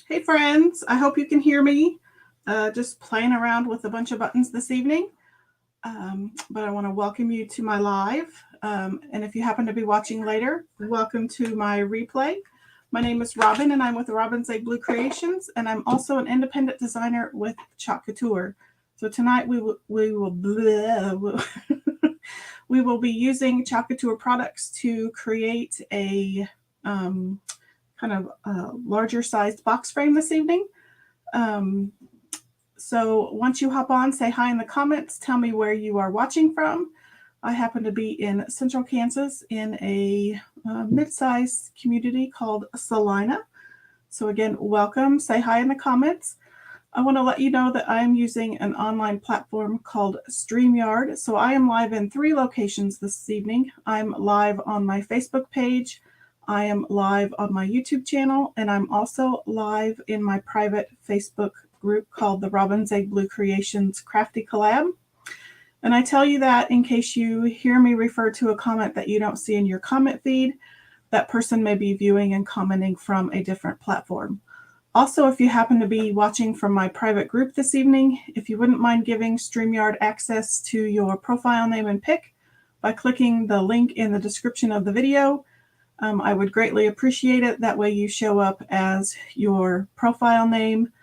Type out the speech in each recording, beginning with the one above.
Hey friends, I hope you can hear me. Just playing around with a bunch of buttons this evening. But I want to welcome you to my live. And if you happen to be watching later, welcome to my replay. My name is Robin and I'm with Robin's Egg Blue Creations, and I'm also an independent designer with Couture. So tonight we will we will be using Couture products to create a kind of larger sized box frame this evening. So once you hop on, say hi in the comments, tell me where you are watching from. I happen to be in central Kansas in a mid-sized community called Salina. So again, welcome, say hi in the comments. I want to let you know that I am using an online platform called StreamYard. So I am live in 3 locations this evening. I'm live on my Facebook page, I am live on my YouTube channel, and I'm also live in my private Facebook group called the Robin's Egg Blue Creations Crafty Collab. And I tell you that in case you hear me refer to a comment that you don't see in your comment feed, that person may be viewing and commenting from a different platform. Also, if you happen to be watching from my private group this evening, if you wouldn't mind giving StreamYard access to your profile name and pic by clicking the link in the description of the video, I would greatly appreciate it. That way you show up as your profile name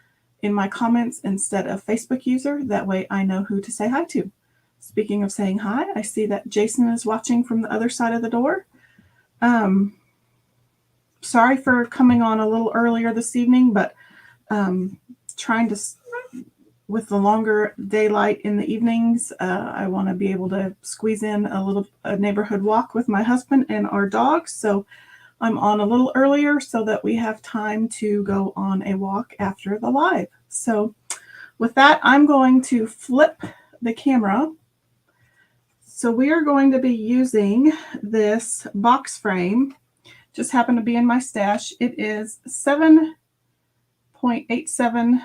in my comments instead of Facebook user. That way I know who to say hi to. Speaking of saying hi, I see that Jason is watching from the other side of the door. Sorry for coming on a little earlier this evening, but trying to, with the longer daylight in the evenings, I want to be able to squeeze in a neighborhood walk with my husband and our dogs. So I'm on a little earlier so that we have time to go on a walk after the live. So with that, I'm going to flip the camera. So we are going to be using this box frame. Just happened to be in my stash. It is 7.87.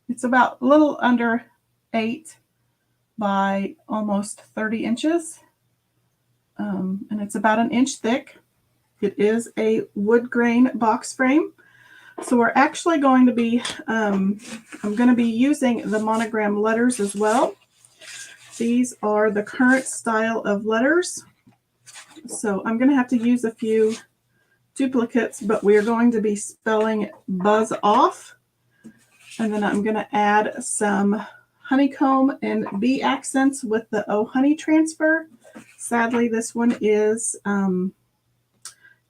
It's about a little under 8 by almost 30 inches. And it's about an inch thick. It is a wood grain box frame. So we're actually going to be, I'm going to be using the monogram letters as well. These are the current style of letters. So I'm going to have to use a few duplicates, but we're going to be spelling buzz off. And then I'm going to add some honeycomb and bee accents with the Oh Honey transfer. Sadly, this one is out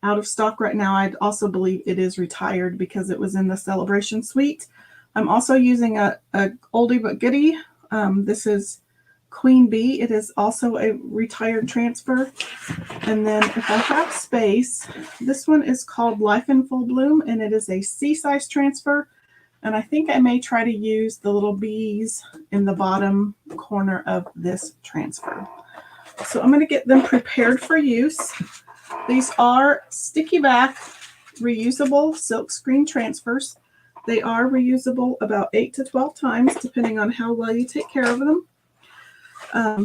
of stock right now. I also believe it is retired because it was in the celebration suite. I'm also using a oldie but goodie. This is Queen Bee. It is also a retired transfer. And then if I have space, this one is called Life in Full Bloom, and it is a C-size transfer. And I think I may try to use the little bees in the bottom corner of this transfer. So I'm going to get them prepared for use. These are sticky back, reusable silkscreen transfers. They are reusable about 8 to 12 times, depending on how well you take care of them.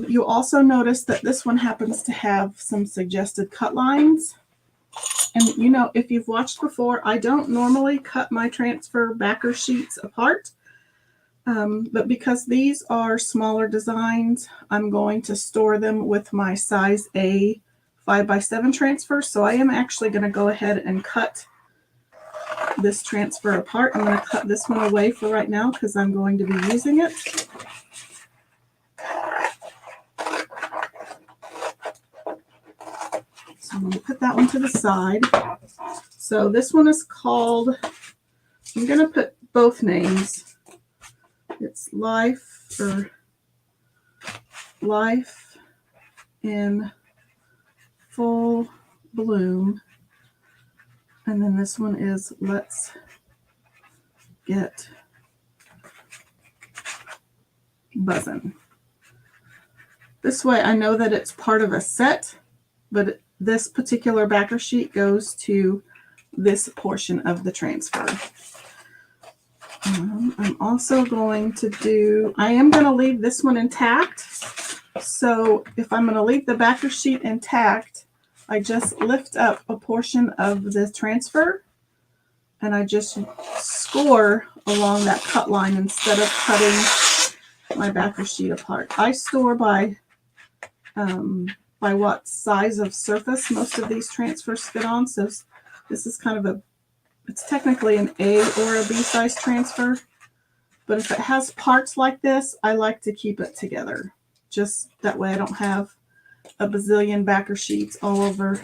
You'll also notice that this one happens to have some suggested cut lines. And you know, if you've watched before, I don't normally cut my transfer backer sheets apart. But because these are smaller designs, I'm going to store them with my size A 5x7 transfer. So I am actually going to go ahead and cut this transfer apart. I'm going to cut this one away for right now because I'm going to be using it. So I'm going to put that one to the side. So this one is called, I'm going to put both names. It's Life in Full Bloom. And then this one is Let's Get Buzzin'. This way I know that it's part of a set, but this particular backer sheet goes to this portion of the transfer. I'm also going to I am going to leave this one intact. So if I'm going to leave the backer sheet intact, I just lift up a portion of the transfer and I just score along that cut line instead of cutting my backer sheet apart. I store by what size of surface most of these transfers fit on. So this is kind of it's technically an A or a B size transfer. But if it has parts like this, I like to keep it together. Just that way I don't have a bazillion backer sheets all over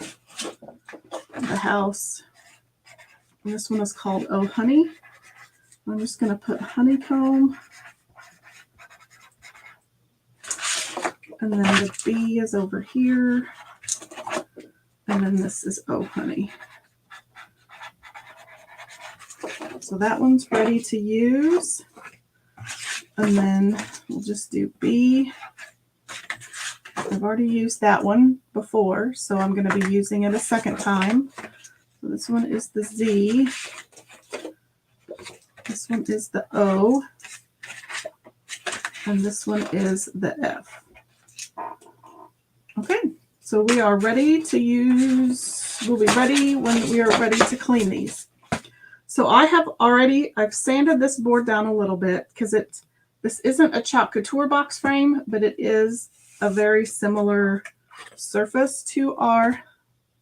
the house. And this one is called Oh Honey. I'm just going to put Honeycomb. And then the B is over here. And then this is Oh Honey. So that one's ready to use. And then we'll just do B. I've already used that one before, so I'm going to be using it a second time. So this one is the Z. This one is the O. And this one is the F. Okay, so we are ready to use, we'll be ready when we are ready to clean these. So I've sanded this board down a little bit because this isn't a Couture box frame, but it is a very similar surface to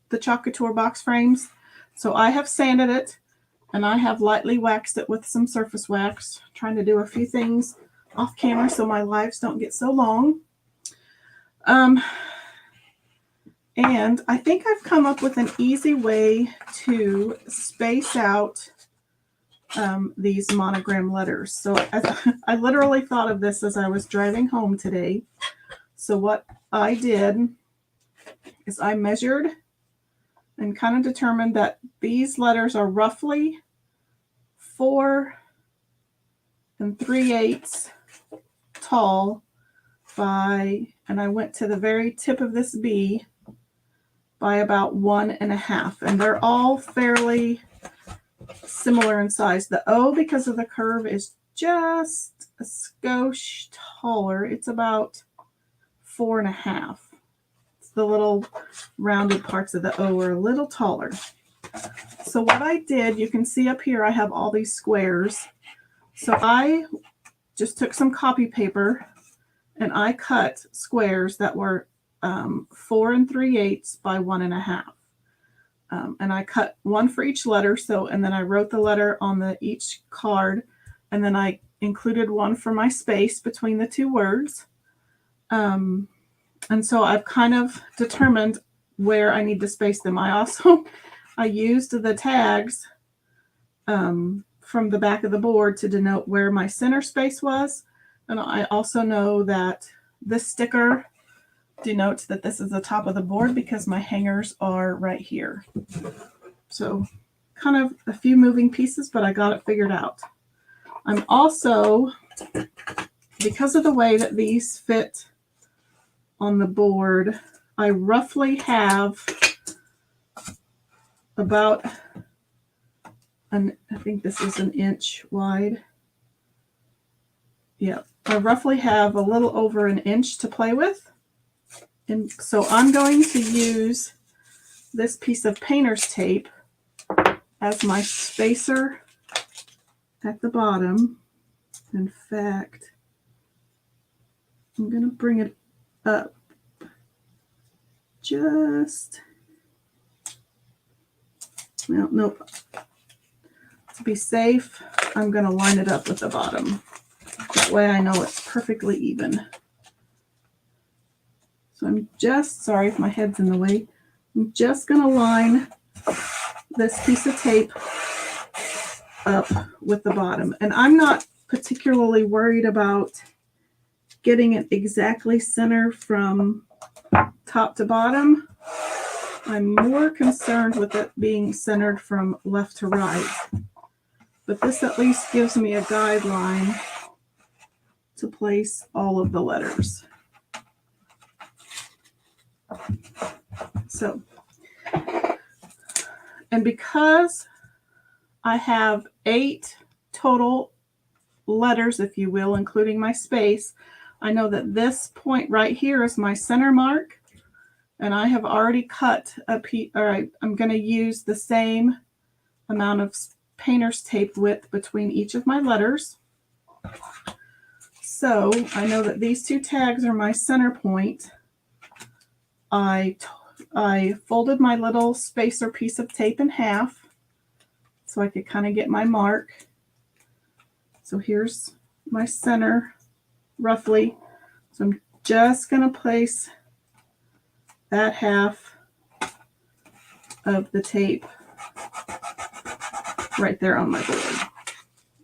the Couture box frames. So I have sanded it and I have lightly waxed it with some surface wax, trying to do a few things off camera so my lives don't get so long. And I think I've come up with an easy way to space out these monogram letters. So I literally thought of this as I was driving home today. So what I did is I measured and kind of determined that these letters are roughly 4 3/8 tall and I went to the very tip of this B by about 1 1/2. And they're all fairly similar in size. The O, because of the curve, is just a skosh taller. It's about 4 1/2. The little rounded parts of the O are a little taller. So what I did, you can see up here, I have all these squares. So I just took some copy paper and I cut squares that were 4 3/8 by 1 1/2. And I cut one for each letter. And then I wrote the letter on each card. And then I included one for my space between the two words. And so I've kind of determined where I need to space them. I used the tags from the back of the board to denote where my center space was. And I also know that this sticker denotes that this is the top of the board because my hangers are right here. So kind of a few moving pieces, but I got it figured out. I'm also, because of the way that these fit on the board, I roughly have about I think this is 1 inch wide. Yeah, I roughly have a little over 1 inch to play with. And so I'm going to use this piece of painter's tape as my spacer at the bottom. In fact, I'm going to bring it up just, well, nope. To be safe, I'm going to line it up with the bottom. That way I know it's perfectly even. So I'm just, sorry if my head's in the way, I'm just going to line this piece of tape up with the bottom. And I'm not particularly worried about getting it exactly center from top to bottom. I'm more concerned with it being centered from left to right. But this at least gives me a guideline to place all of the letters. So, and because I have 8 total letters, if you will, including my space, I know that this point right here is my center mark, and I have already cut a piece, I'm going to use the same amount of painter's tape width between each of my letters. So I know that these two tags are my center point. I folded my little spacer piece of tape in half so I could kind of get my mark. So here's my center roughly. So I'm just going to place that half of the tape right there on my board.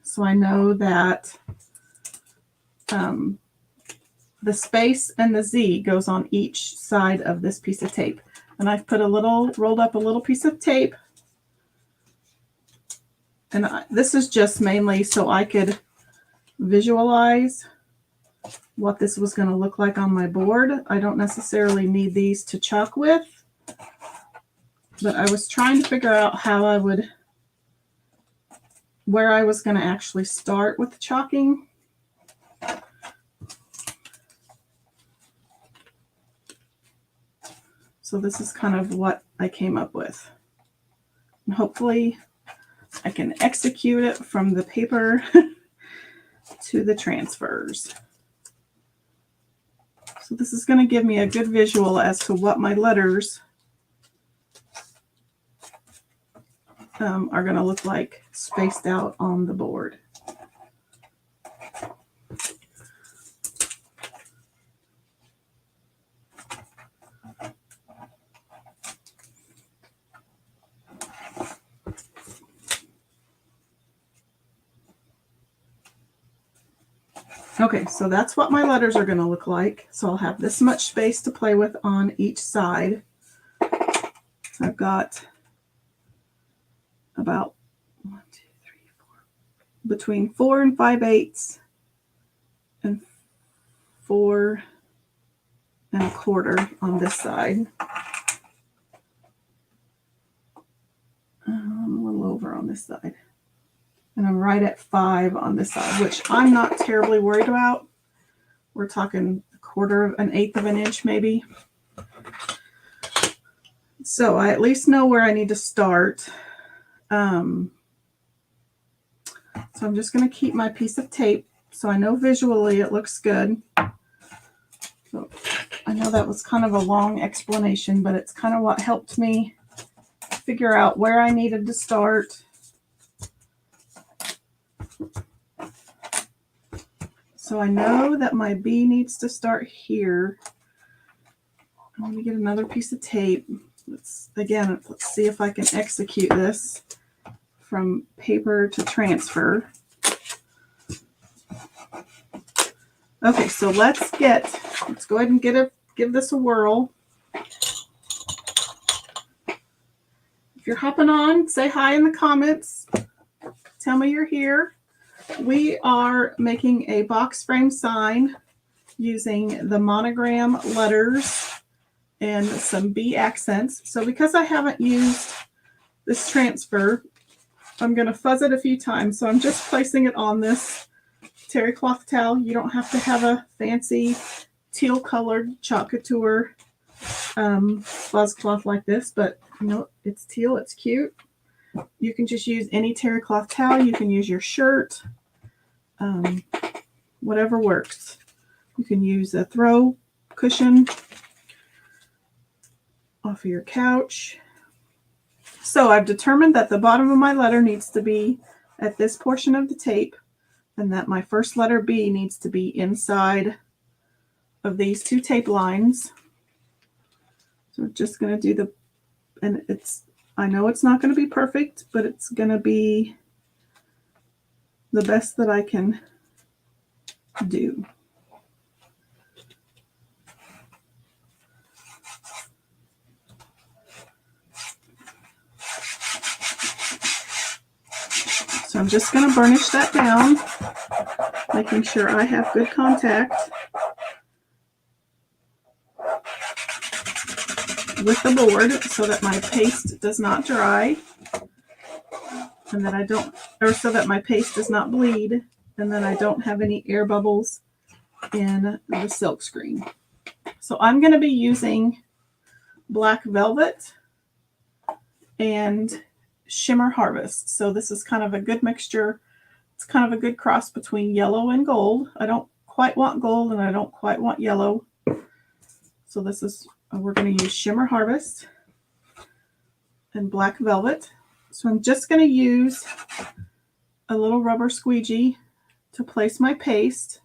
So I know that the space and the Z goes on each side of this piece of tape. And I've put rolled up a little piece of tape. And this is just mainly so I could visualize what this was going to look like on my board. I don't necessarily need these to chalk with, but I was trying to figure out where I was going to actually start with the chalking. So this is kind of what I came up with. And hopefully I can execute it from the paper to the transfers. So this is going to give me a good visual as to what my letters are going to look like spaced out on the board. Okay, so that's what my letters are going to look like. So I'll have this much space to play with on each side. I've got about between 4 5/8 and 4 1/4 on this side. I'm a little over on this side. And I'm right at 5 on this side, which I'm not terribly worried about. We're talking an eighth of an inch maybe. So I at least know where I need to start. So I'm just going to keep my piece of tape so I know visually it looks good. So I know that was kind of a long explanation, but it's kind of what helped me figure out where I needed to start. So I know that my B needs to start here. Let me get another piece of tape. Let's see if I can execute this from paper to transfer. Okay, so let's go ahead and give this a whirl. If you're hopping on, say hi in the comments. Tell me you're here. We are making a box frame sign using the monogram letters and some B accents. So because I haven't used this transfer, I'm going to fuzz it a few times. So I'm just placing it on this terry cloth towel. You don't have to have a fancy teal colored chalk couture fuzz cloth like this, but you know, it's teal, it's cute. You can just use any terry cloth towel. You can use your shirt, whatever works. You can use a throw cushion off of your couch. So I've determined that the bottom of my letter needs to be at this portion of the tape, and that my first letter B needs to be inside of these two tape lines. So we're just going to do I know it's not going to be perfect, but it's going to be the best that I can do. So I'm just going to burnish that down, making sure I have good contact with the board so that my paste does not dry and so that my paste does not bleed, and then I don't have any air bubbles in the silk screen. So I'm going to be using black velvet, and Shimmer Harvest. So this is kind of a good mixture. It's kind of a good cross between yellow and gold. I don't quite want gold and I don't quite want yellow. So this is, we're going to use Shimmer Harvest and Black Velvet. So I'm just going to use a little rubber squeegee to place my paste.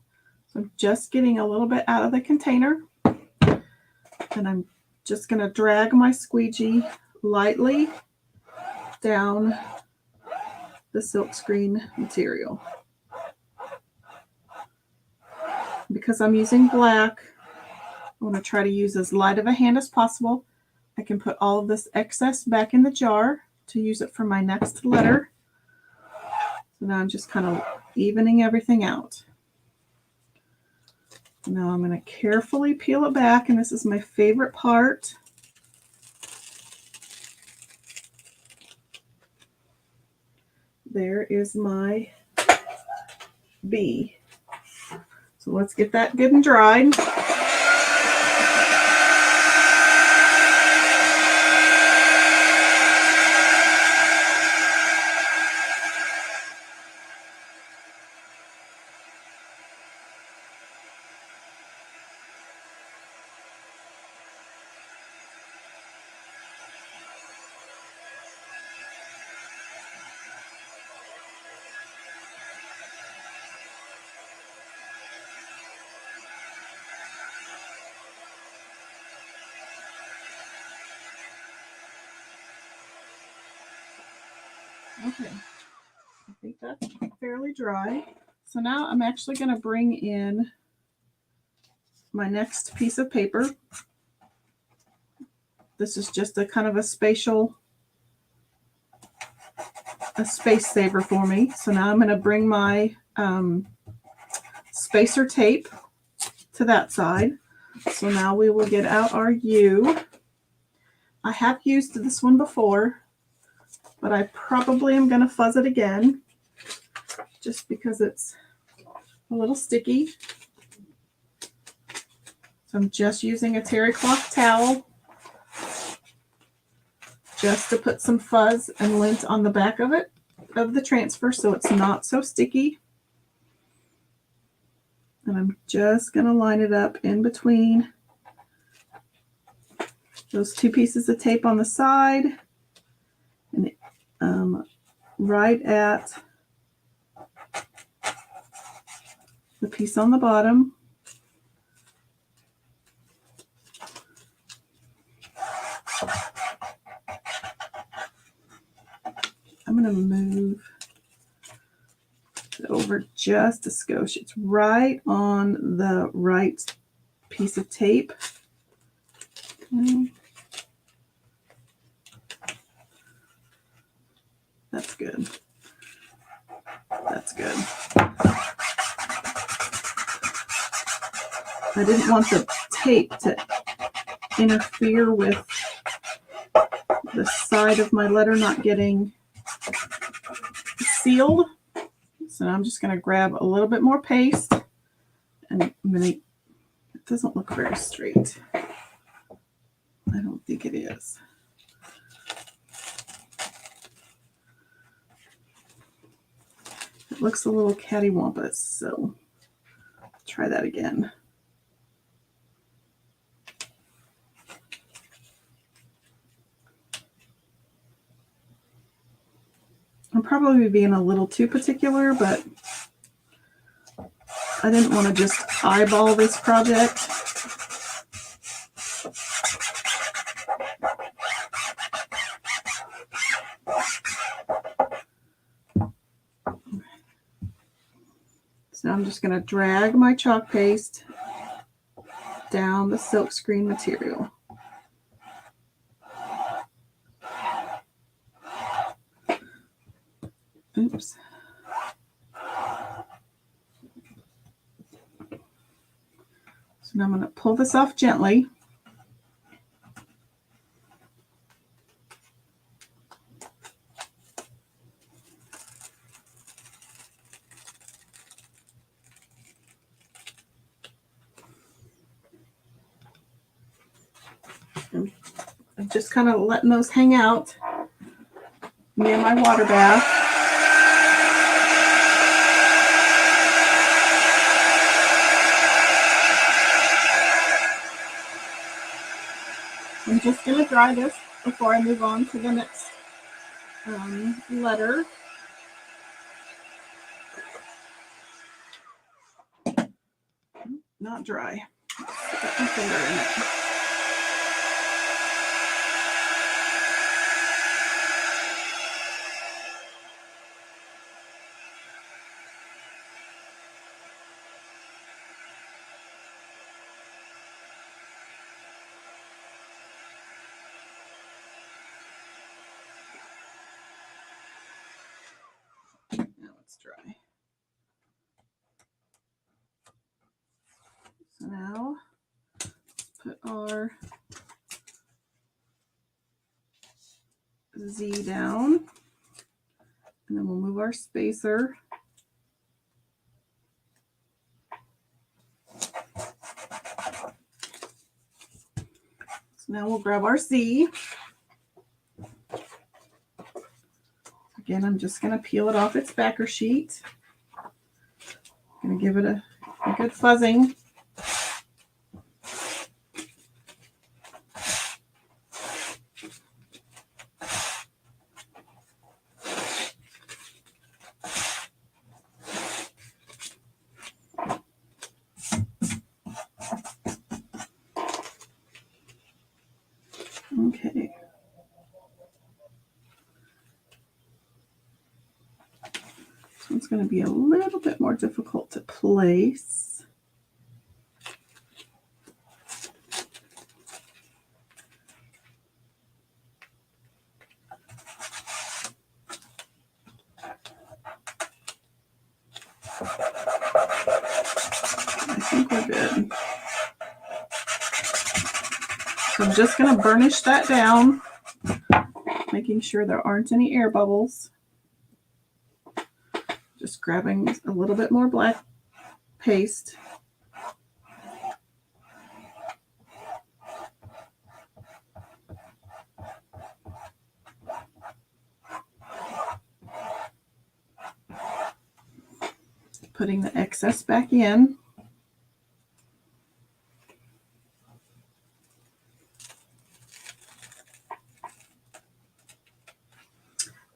So I'm just getting a little bit out of the container. And I'm just going to drag my squeegee lightly down the silkscreen material. Because I'm using black, I want to try to use as light of a hand as possible. I can put all of this excess back in the jar to use it for my next letter. So now I'm just kind of evening everything out. Now I'm going to carefully peel it back, and this is my favorite part. There is my bee. So let's get that good and dried. Okay, I think that's fairly dry. So now I'm actually going to bring in my next piece of paper. This is just a kind of a space saver for me. So now I'm going to bring my spacer tape to that side. So now we will get out our U. I have used this one before, but I probably am going to fuzz it again just because it's a little sticky. So I'm just using a terry cloth towel just to put some fuzz and lint on the back of it, of the transfer, so it's not so sticky. And I'm just going to line it up in between those two pieces of tape on the side and right at the piece on the bottom. I'm going to move it over just a skosh. It's right on the right piece of tape. Okay. That's good. That's good. I didn't want the tape to interfere with the side of my letter not getting sealed. So now I'm just going to grab a little bit more paste, and I'm going to, it doesn't look very straight. I don't think it is. It looks a little cattywampus, so try that again. I'm probably being a little too particular, but I didn't want to just eyeball this project. So I'm just going to drag my chalk paste down the silkscreen material. Oops. So now I'm going to pull this off gently. I'm just kind of letting those hang out. near my water bath. I'm just going to dry this before I move on to the next letter. Not dry. Put my finger in it. Now it's dry. So now put our Z down, and then we'll move our spacer. So now we'll grab our Z. Again, I'm just going to peel it off its backer sheet. I'm going to give it a good fuzzing. Okay. This one's going to be a little bit more difficult to place. I think we're good. So I'm just going to burnish that down, making sure there aren't any air bubbles. Just grabbing a little bit more black paste. Putting the excess back in.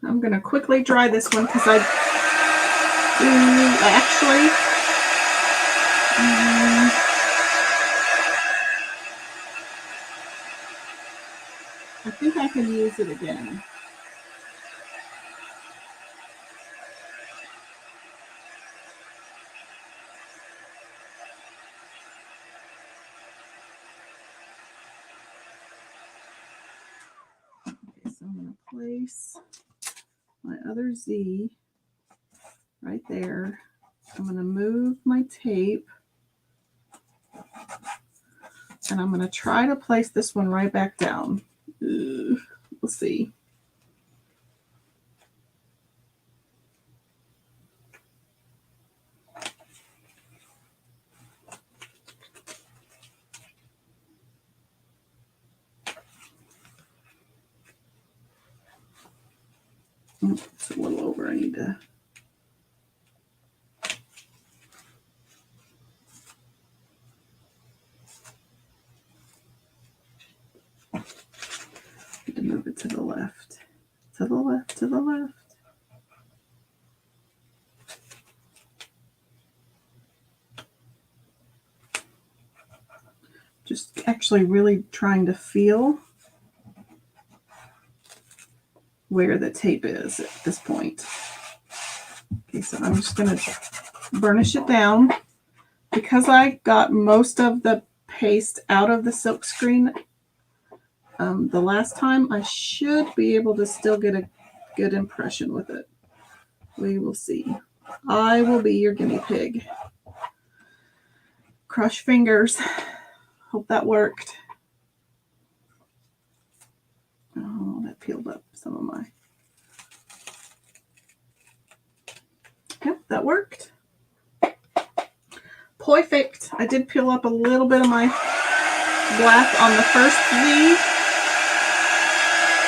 I'm going to quickly dry this one because I think I can use it again. Okay, so I'm going to place my other Z right there. I'm going to move my tape, and I'm going to try to place this one right back down. We'll see. Oh, it's a little over. I need to. Move it to the left, to the left, to the left. Just actually really trying to feel where the tape is at this point. Okay, so I'm just going to burnish it down. Because I got most of the paste out of the silk screen the last time, I should be able to still get a good impression with it. We will see. I will be your guinea pig. Crush fingers. Hope that worked. Oh, that peeled up some of my. Yep, that worked. Perfect. I did peel up a little bit of my black on the first Z.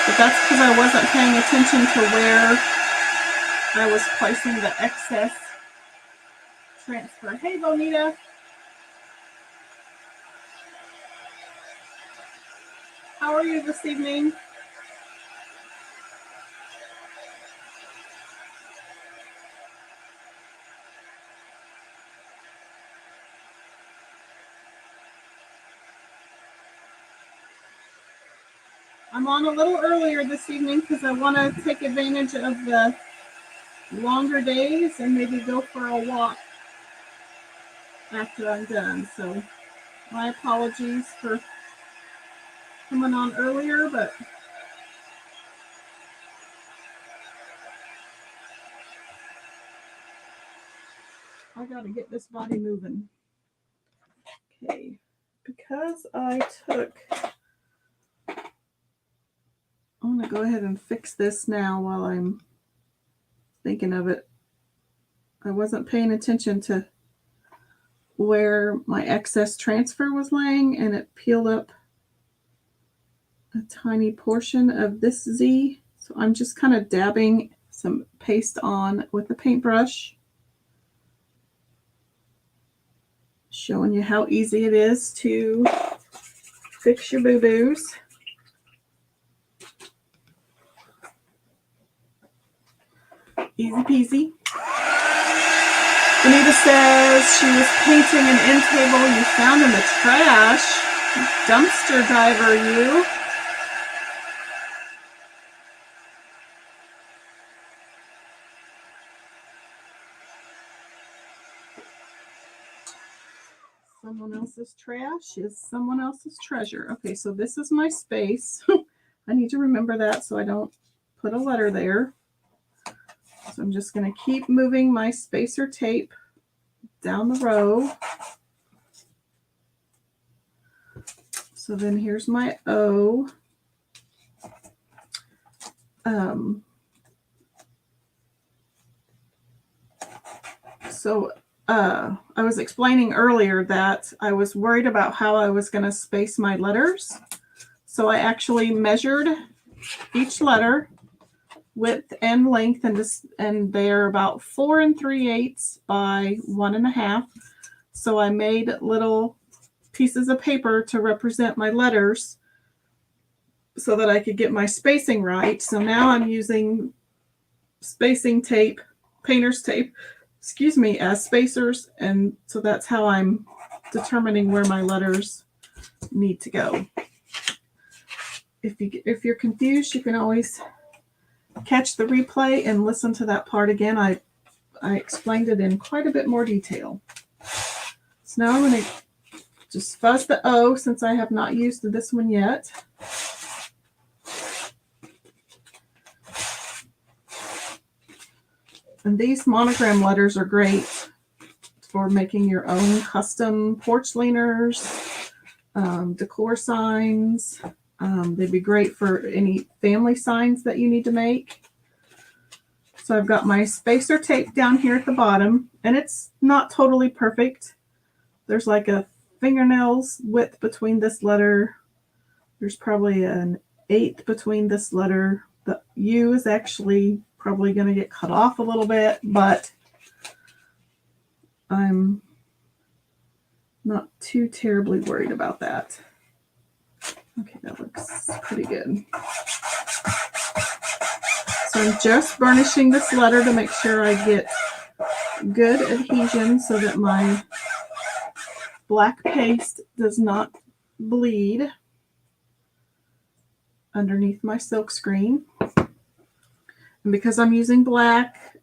But that's because I wasn't paying attention to where I was placing the excess transfer. Hey, Bonita. How are you this evening? I'm on a little earlier this evening because I want to take advantage of the longer days and maybe go for a walk after I'm done. So my apologies for coming on earlier, but I got to get this body moving. Okay, because I'm going to go ahead and fix this now while I'm thinking of it. I wasn't paying attention to where my excess transfer was laying, and it peeled up a tiny portion of this Z. So I'm just kind of dabbing some paste on with the paintbrush, showing you how easy it is to fix your boo-boos. Easy peasy. Anita says she was painting an end table you found in the trash. Dumpster diver, you. Someone else's trash is someone else's treasure. Okay, so this is my space. I need to remember that so I don't put a letter there. So I'm just going to keep moving my spacer tape down the row. So then here's my O. I was explaining earlier that I was worried about how I was going to space my letters. So I actually measured each letter width and length, and they're about 4 3/8 by 1 1/2. So I made little pieces of paper to represent my letters so that I could get my spacing right. So now I'm using spacing tape, painter's tape, as spacers, and so that's how I'm determining where my letters need to go. If you're confused, you can always catch the replay and listen to that part again. I explained it in quite a bit more detail. So now I'm going to just fuzz the O since I have not used this one yet. And these monogram letters are great for making your own custom porch leaners, decor signs. They'd be great for any family signs that you need to make. So I've got my spacer tape down here at the bottom, and it's not totally perfect. There's like a fingernail's width between this letter. There's probably an 1/8 between this letter. The U is actually probably going to get cut off a little bit, but I'm not too terribly worried about that. Okay, that looks pretty good. So I'm just burnishing this letter to make sure I get good adhesion so that my black paste does not bleed underneath my silk screen. And because I'm using black,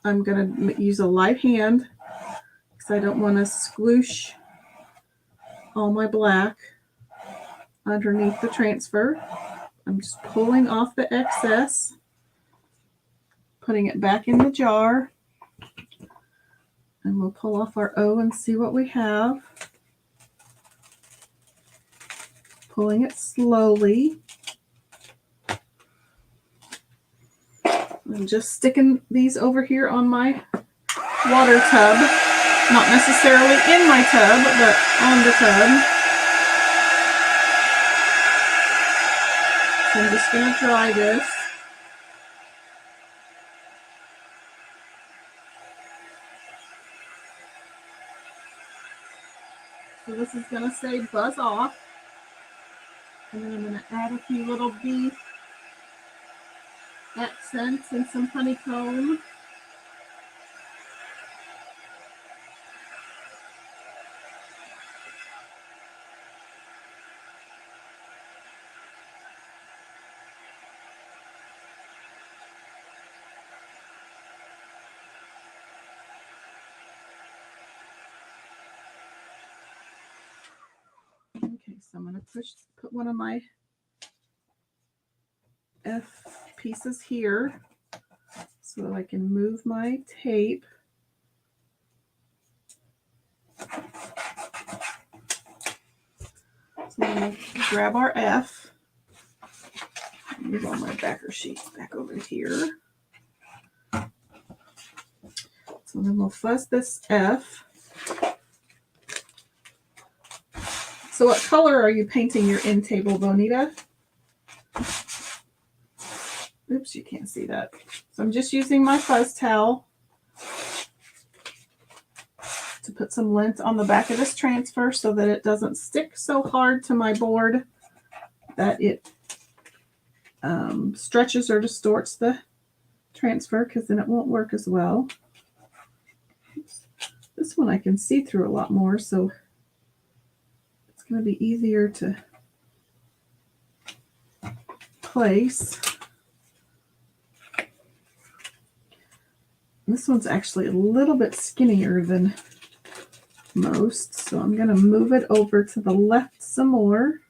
I'm going to use a light hand because I don't want to squoosh all my black underneath the transfer. I'm just pulling off the excess, putting it back in the jar, and we'll pull off our O and see what we have. Pulling it slowly. I'm just sticking these over here on my water tub. Not necessarily in my tub, but on the tub. So I'm just going to dry this. So this is going to say buzz off. And then I'm going to add a few little bee accents and some honeycomb. Okay, so I'm going to put one of my F pieces here so that I can move my tape. So I'm going to grab our F. Move all my backer sheets back over here. So then we'll fuzz this F. So what color are you painting your end table, Bonita? Oops, you can't see that. So I'm just using my fuzz towel to put some lint on the back of this transfer so that it doesn't stick so hard to my board that it stretches or distorts the transfer, because then it won't work as well. This one I can see through a lot more, so it's going to be easier to place. This one's actually a little bit skinnier than most, so I'm going to move it over to the left some more.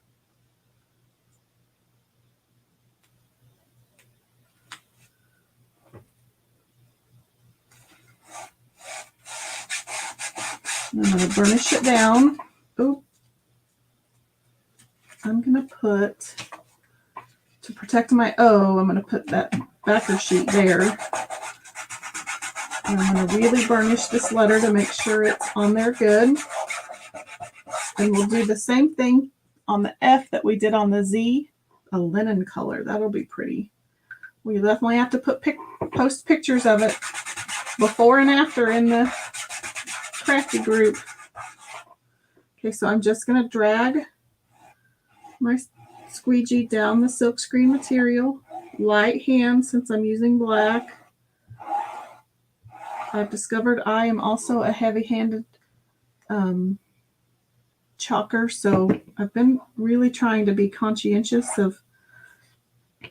And I'm going to burnish it down. Oh, I'm going to put, to protect my O, I'm going to put that backer sheet there. And I'm going to really burnish this letter to make sure it's on there good. And we'll do the same thing on the F that we did on the Z, a linen color. That'll be pretty. We definitely have to post pictures of it before and after in the crafty group. Okay, so I'm just going to drag my squeegee down the silkscreen material. Light hand since I'm using black. I've discovered I am also a heavy-handed chalker, so I've been really trying to be conscientious of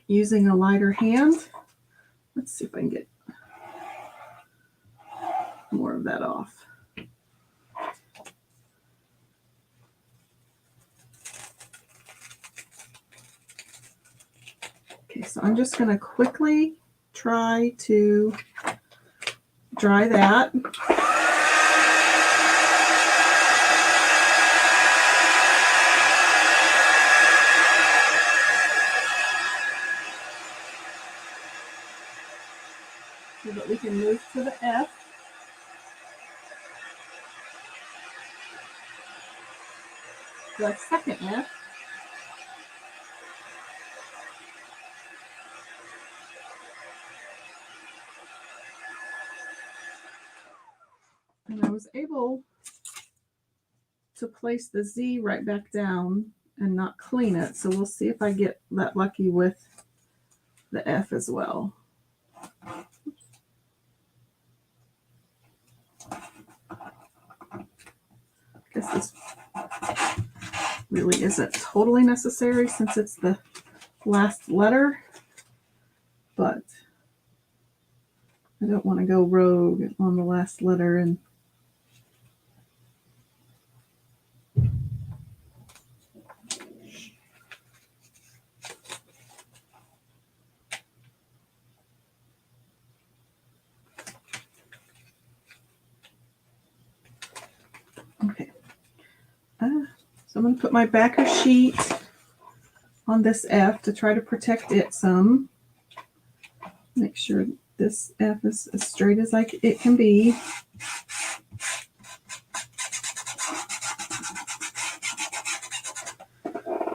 using a lighter hand. Let's see if I can get more of that off. Okay, so I'm just going to quickly try to dry that. So that we can move to the F. The second F. And I was able to place the Z right back down and not clean it. So we'll see if I get that lucky with the F as well. Guess this really isn't totally necessary since it's the last letter, but I don't want to go rogue on the last letter and okay. So I'm going to put my backer sheet on this F to try to protect it some. Make sure this F is as straight as it can be.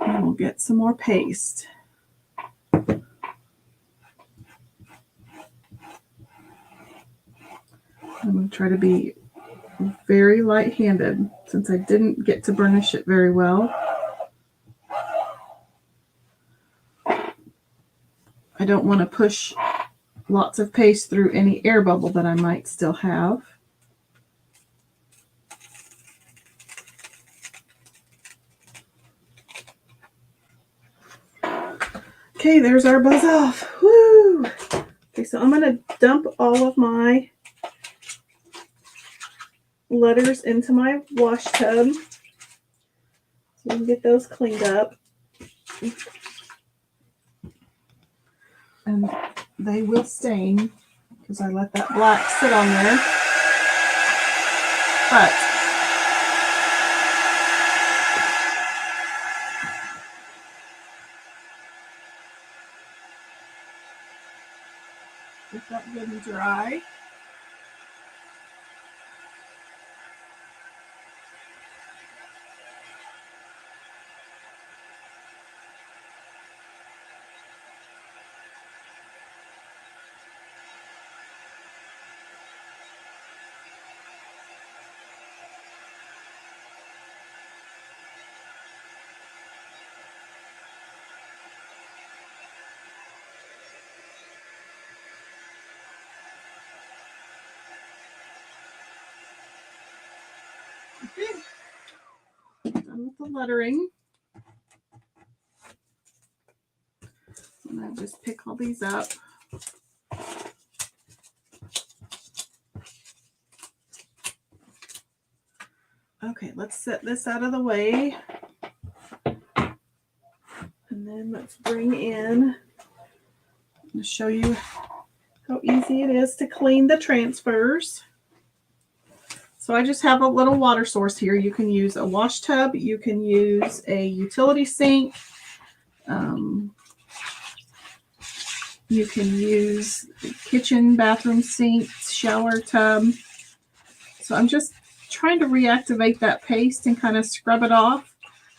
And we'll get some more paste. try to be very light-handed since I didn't get to burnish it very well. I don't want to push lots of paste through any air bubble that I might still have. Okay, there's our buzz off. Woo! Okay, so I'm going to dump all of my letters into my wash tub so we can get those cleaned up. And they will stain because I let that black sit on there. But get that good and dry. Okay, done with the lettering. And I just pick all these up. Okay, let's set this out of the way. And then let's bring in, to show you how easy it is to clean the transfers. So I just have a little water source here. You can use a wash tub. You can use a utility sink. You can use the kitchen, bathroom sink, shower tub. So I'm just trying to reactivate that paste and kind of scrub it off.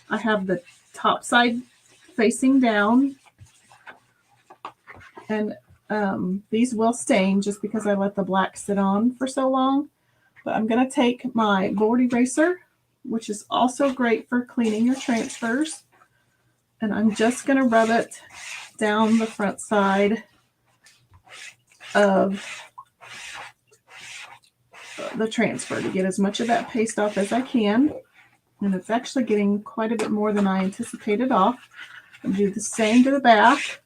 I have the top side facing down. And these will stain just because I let the black sit on for so long. But I'm going to take my board eraser, which is also great for cleaning your transfers. And I'm just going to rub it down the front side of the transfer to get as much of that paste off as I can. And it's actually getting quite a bit more than I anticipated off. I'll do the same to the back.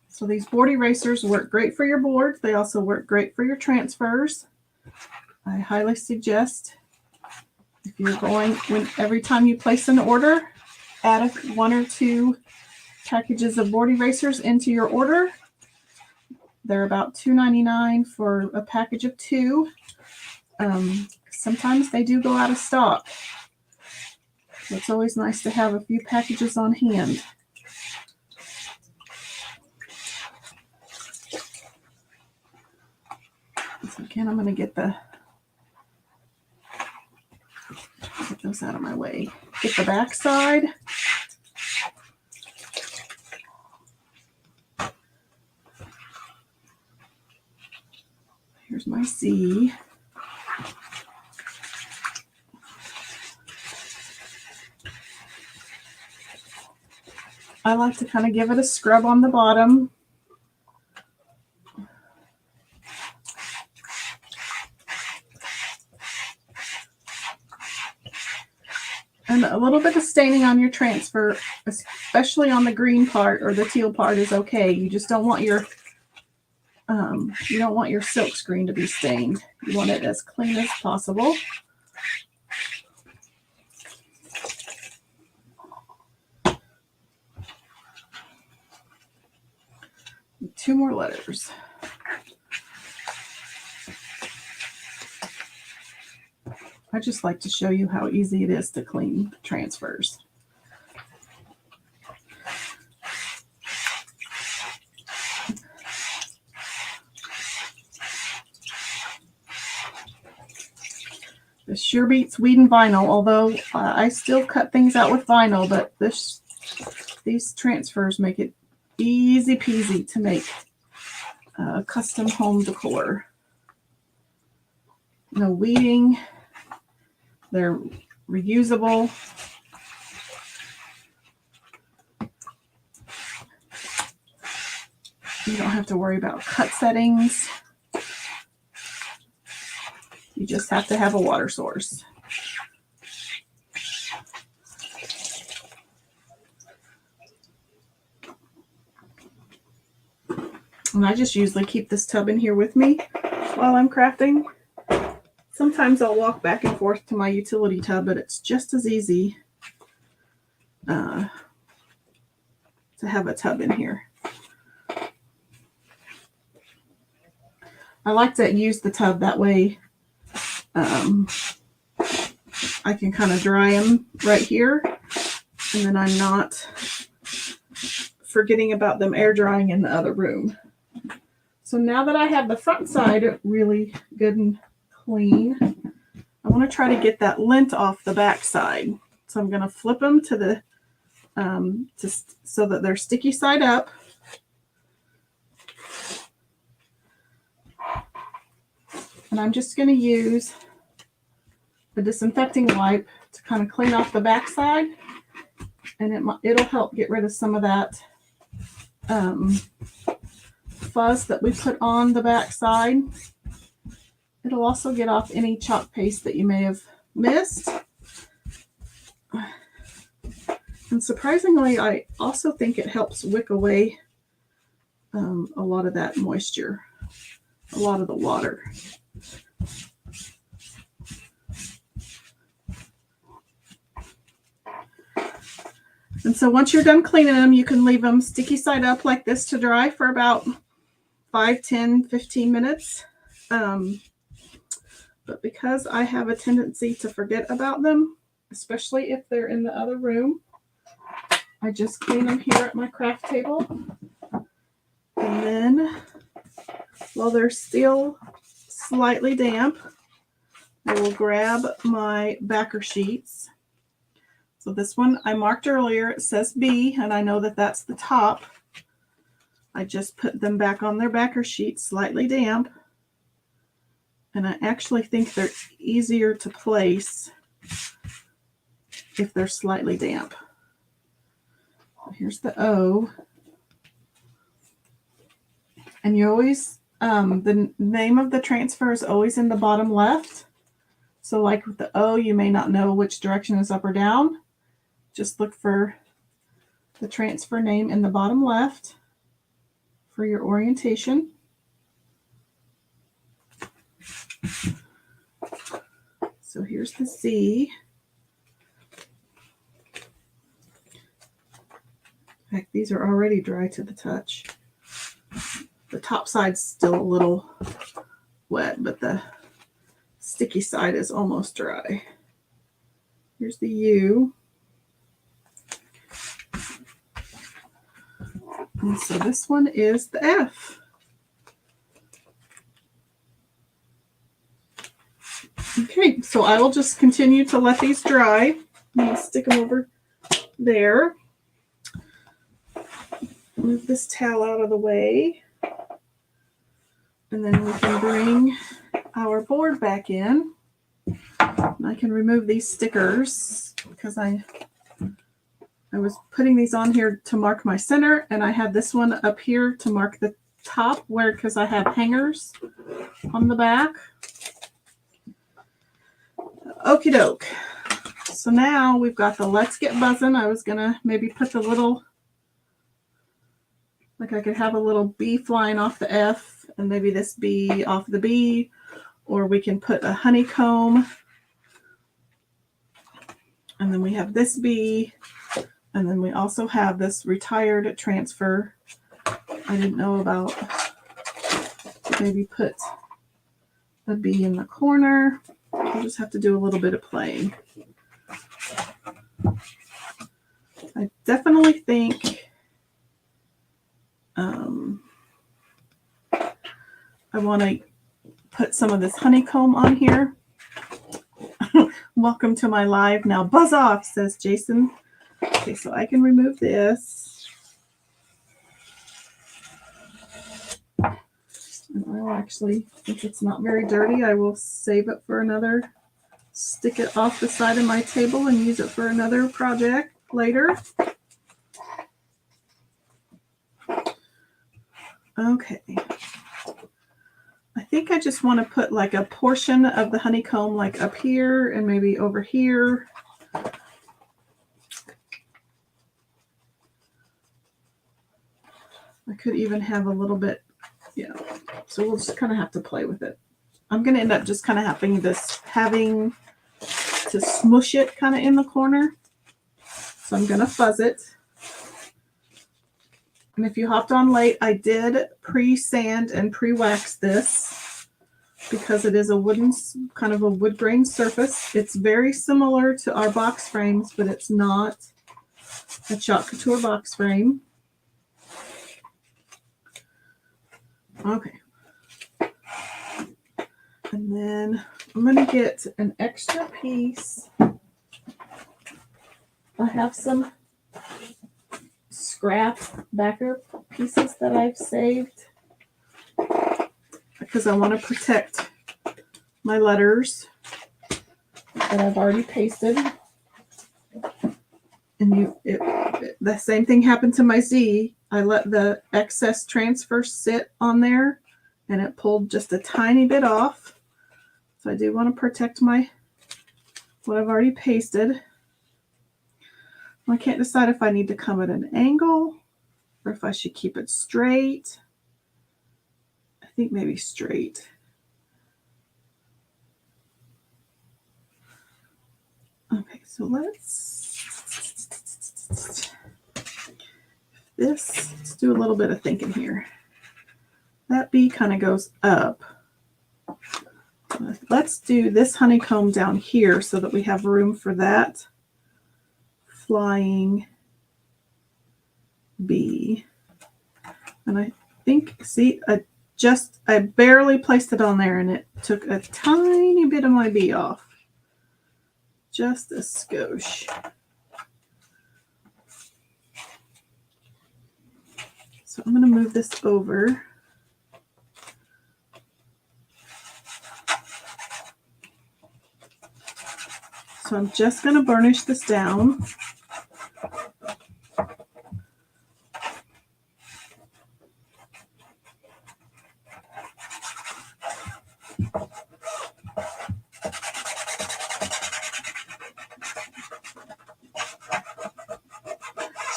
So these board erasers work great for your boards. They also work great for your transfers. I highly suggest if you're going, every time you place an order, add 1 or 2 packages of board erasers into your order. They're about $2.99 for a package of 2. Sometimes they do go out of stock. So it's always nice to have a few packages on hand. So again, I'm going to get those out of my way. Get the back side. Here's my C. I like to kind of give it a scrub on the bottom. And a little bit of staining on your transfer, especially on the green part or the teal part, is okay. You just don't want your silk screen to be stained. You want it as clean as possible. Two more letters. I just like to show you how easy it is to clean transfers. This sure beats weed and vinyl, although I still cut things out with vinyl, but these transfers make it easy peasy to make custom home decor. No weeding. They're reusable. You don't have to worry about cut settings. You just have to have a water source. And I just usually keep this tub in here with me while I'm crafting. Sometimes I'll walk back and forth to my utility tub, but it's just as easy to have a tub in here. I like to use the tub that way. I can kind of dry them right here, and then I'm not forgetting about them air drying in the other room. So now that I have the front side really good and clean, I want to try to get that lint off the back side. So I'm going to flip them to the so that they're sticky side up. And I'm just going to use the disinfecting wipe to kind of clean off the back side, and it'll help get rid of some of that fuzz that we put on the back side. It'll also get off any chalk paste that you may have missed. And surprisingly, I also think it helps wick away a lot of that moisture, a lot of the water. And so once you're done cleaning them, you can leave them sticky side up like this to dry for about 5, 10, 15 minutes. But because I have a tendency to forget about them, especially if they're in the other room, I just clean them here at my craft table. And then while they're still slightly damp, I will grab my backer sheets. So this one I marked earlier, it says B, and I know that that's the top. I just put them back on their backer sheet, slightly damp. And I actually think they're easier to place if they're slightly damp. Here's the O. And you always, the name of the transfer is always in the bottom left. So like with the O, you may not know which direction is up or down. Just look for the transfer name in the bottom left for your orientation. So here's the Z. In fact, these are already dry to the touch. The top side's still a little wet, but the sticky side is almost dry. Here's the U. And so this one is the F. Okay, so I will just continue to let these dry. I'll stick them over there. Move this towel out of the way. And then we can bring our board back in. And I can remove these stickers because I was putting these on here to mark my center, and I had this one up here to mark the top because I have hangers on the back. Okie doke. So now we've got the Let's Get Buzzin'. I was going to maybe put the little, like I could have a little B flying off the F and maybe this B off the B, or we can put a honeycomb. And then we have this B, and then we also have this retired transfer. I didn't know about. Maybe put a B in the corner. I'll just have to do a little bit of playing. I definitely think I want to put some of this honeycomb on here. Welcome to my live. Now buzz off, says Jason. Okay, so I can remove this. And I'll actually, if it's not very dirty, I will save it for another, stick it off the side of my table and use it for another project later. Okay. I think I just want to put like a portion of the honeycomb like up here and maybe over here. I could even have a little bit, yeah. So we'll just kind of have to play with it. I'm going to end up just kind of having to smush it kind of in the corner. So I'm going to fuzz it. And if you hopped on late, I did pre-sand and pre-wax this because it is a wooden, kind of a wood grain surface. It's very similar to our box frames, but it's not a Chalk Couture box frame. Okay. And then I'm going to get an extra piece. I have some scrap backer pieces that I've saved because I want to protect my letters that I've already pasted. And the same thing happened to my Z. I let the excess transfer sit on there and it pulled just a tiny bit off. So I do want to protect what I've already pasted. I can't decide if I need to come at an angle or if I should keep it straight. I think maybe straight. Okay, so let's do a little bit of thinking here. That bee kind of goes up. Let's do this honeycomb down here so that we have room for that flying bee. And I think, see, I barely placed it on there and it took a tiny bit of my bee off. Just a skosh. So I'm going to move this over. So I'm just going to burnish this down. Just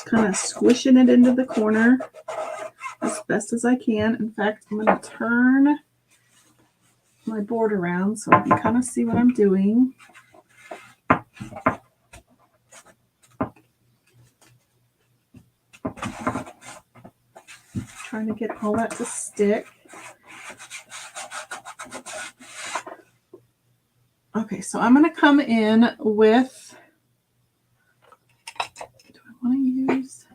kind of squishing it into the corner as best as I can. In fact, I'm going to turn my board around so I can kind of see what I'm doing. Trying to get all that to stick. Okay, so I'm going to come in with, do I want to use,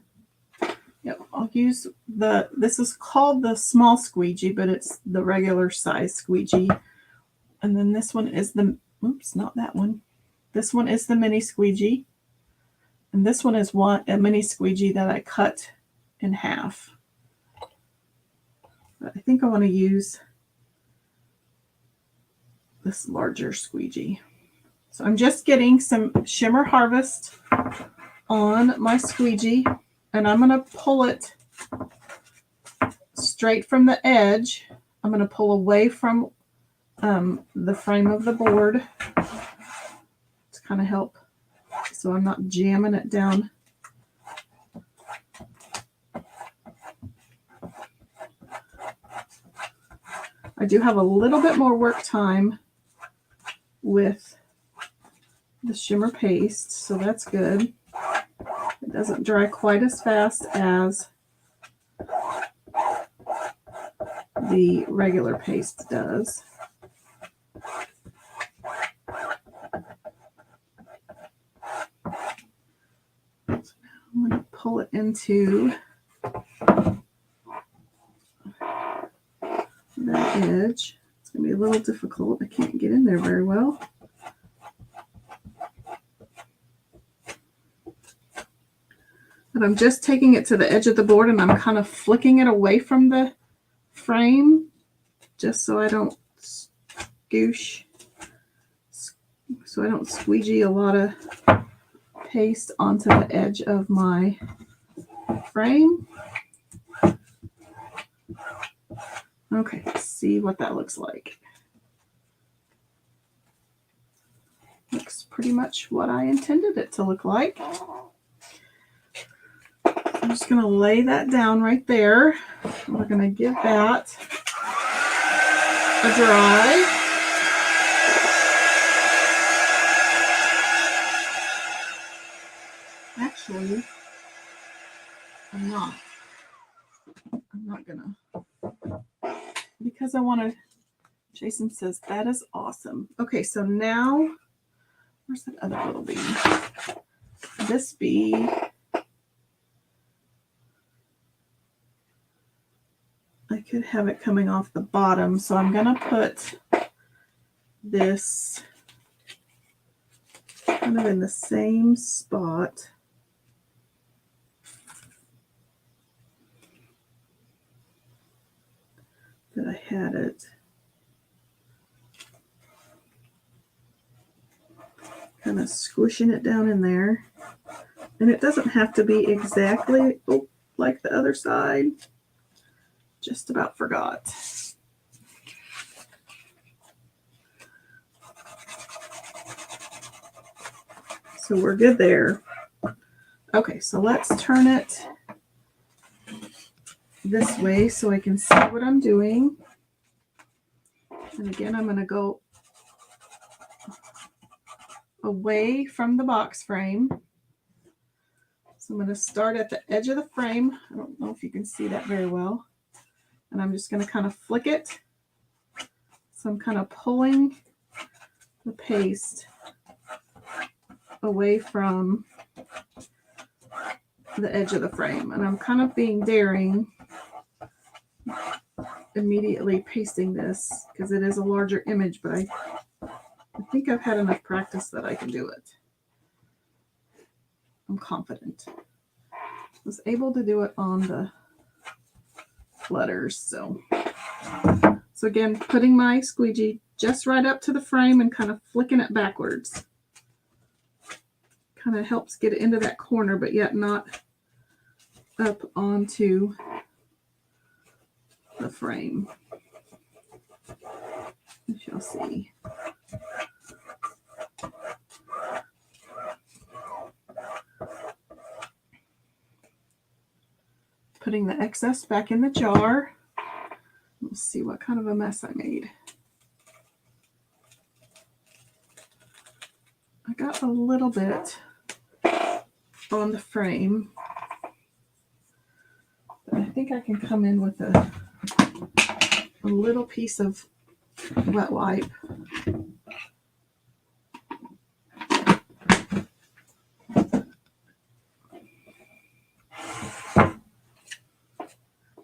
yep, I'll use this is called the small squeegee, but it's the regular size squeegee. And then this one is oops, not that one. This one is the mini squeegee. And this one is a mini squeegee that I cut in half. But I think I want to use this larger squeegee. So I'm just getting some Shimmer Harvest on my squeegee, and I'm going to pull it straight from the edge. I'm going to pull away from the frame of the board to kind of help so I'm not jamming it down. I do have a little bit more work time with the shimmer paste, so that's good. It doesn't dry quite as fast as the regular paste does. So now I'm going to pull it into that edge. It's going to be a little difficult. I can't get in there very well. But I'm just taking it to the edge of the board and I'm kind of flicking it away from the frame just so I don't squeegee a lot of paste onto the edge of my frame. Okay, let's see what that looks like. Looks pretty much what I intended it to look like. I'm just going to lay that down right there. We're going to give that a dry. Actually, I'm not going to, because I want to, Jason says, that is awesome. Okay, so now, where's that other little bee? This bee, I could have it coming off the bottom, so I'm going to put this kind of in the same spot that I had it. Kind of squishing it down in there. And it doesn't have to be exactly like the other side. Just about forgot. So we're good there. Okay, so let's turn it this way so I can see what I'm doing. And again, I'm going to go away from the box frame. So I'm going to start at the edge of the frame. I don't know if you can see that very well. And I'm just going to kind of flick it. So I'm kind of pulling the paste away from the edge of the frame. And I'm kind of being daring, immediately pasting this because it is a larger image, but I think I've had enough practice that I can do it. I'm confident. I was able to do it on the letters. So again, putting my squeegee just right up to the frame and kind of flicking it backwards. Kind of helps get it into that corner, but yet not up onto the frame. We shall see. Putting the excess back in the jar. Let's see what kind of a mess I made. I got a little bit on the frame. But I think I can come in with a little piece of wet wipe.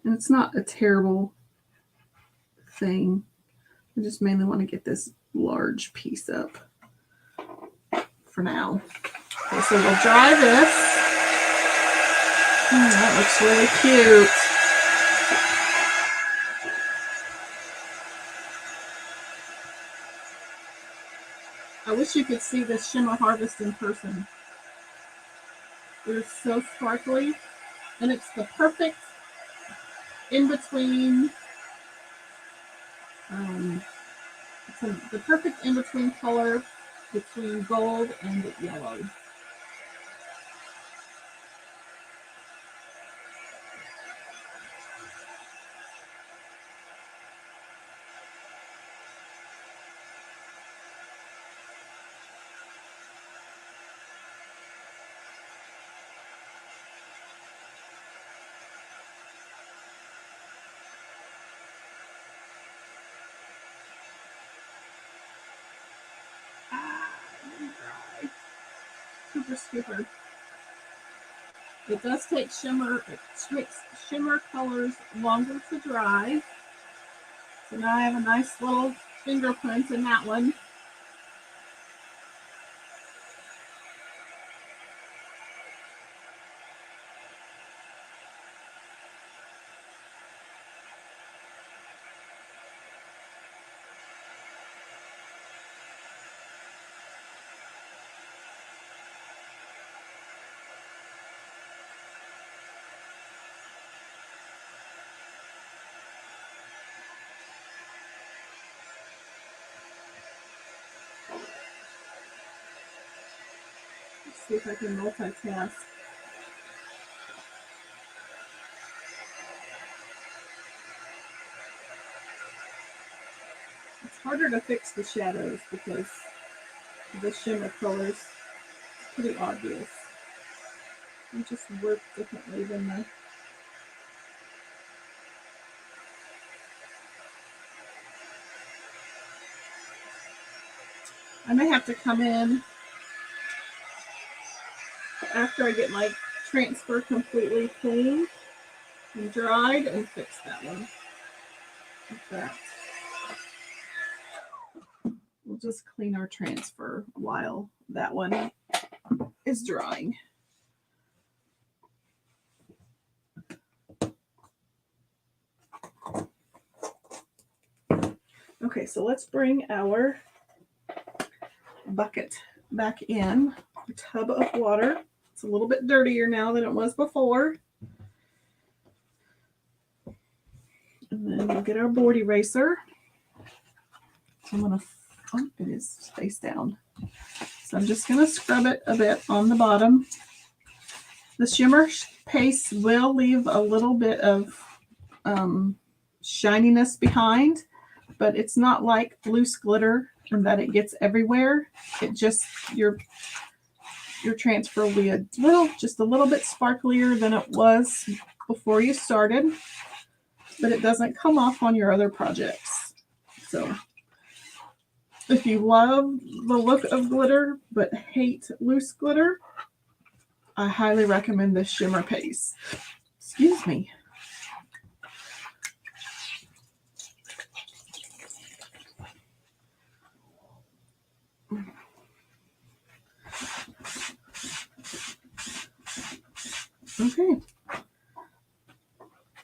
And it's not a terrible thing. I just mainly want to get this large piece up for now. Okay, so we'll dry this. That looks really cute. I wish you could see this Shimmer Harvest in person. They're so sparkly, and it's the perfect in-between. The perfect in-between color between gold and yellow. Super scooper. It does take shimmer. It takes shimmer colors longer to dry. So now I have a nice little fingerprint in that one. See if I can multitask. It's harder to fix the shadows because the shimmer colors are pretty obvious. They just work differently than the I may have to come in after I get my transfer completely clean and dried and fix that one. Like that. We'll just clean our transfer while that one is drying. Okay, so let's bring our bucket back in. A tub of water. It's a little bit dirtier now than it was before. And then we'll get our board eraser. I'm going to, oh, it is face down. So I'm just going to scrub it a bit on the bottom. The shimmer paste will leave a little bit of shininess behind, but it's not like loose glitter and that it gets everywhere. It just, your transfer will be just a little bit sparklier than it was before you started, but it doesn't come off on your other projects. So if you love the look of glitter but hate loose glitter, I highly recommend this shimmer paste. Excuse me. Okay.